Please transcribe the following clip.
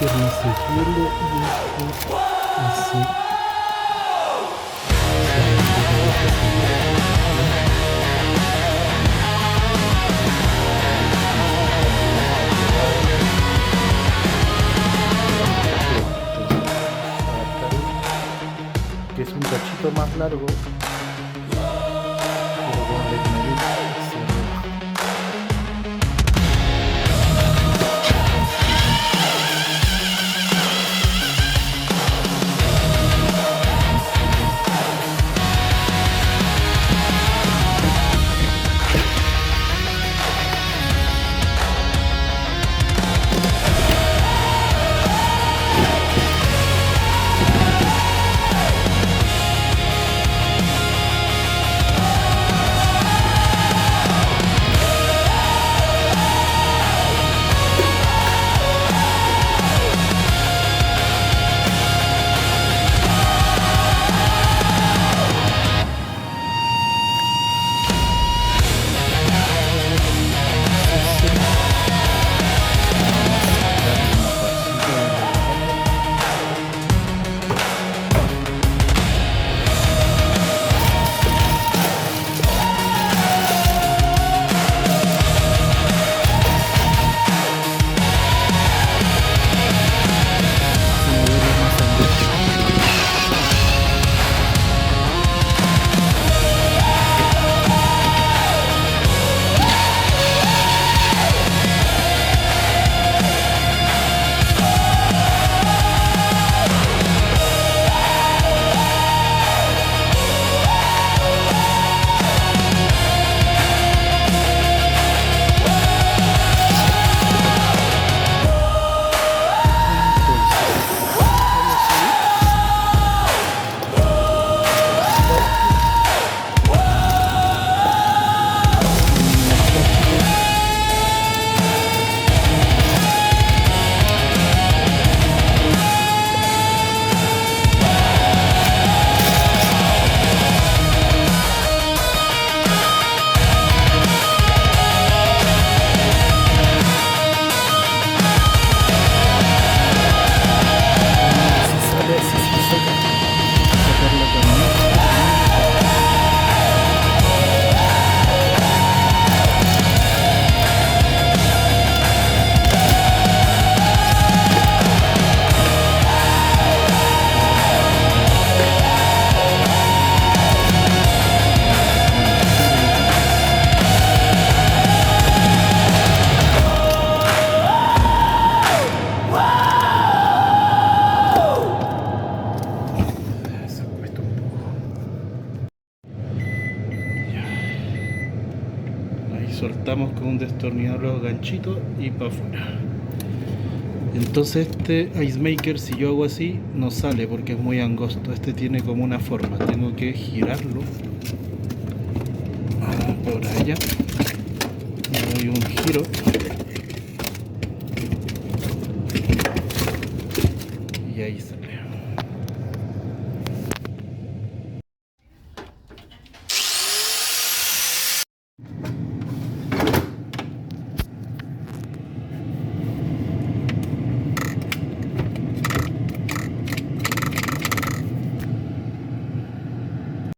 piernas de hielo y esto así. Que es un cachito más largo, pero con la nariz hacia abajo. Soltamos con un destornillador los ganchitos y para afuera. Entonces este Ice Maker, si yo hago así, no sale porque es muy angosto. Este tiene como una forma, tengo que girarlo por allá, le doy un giro y ahí sale.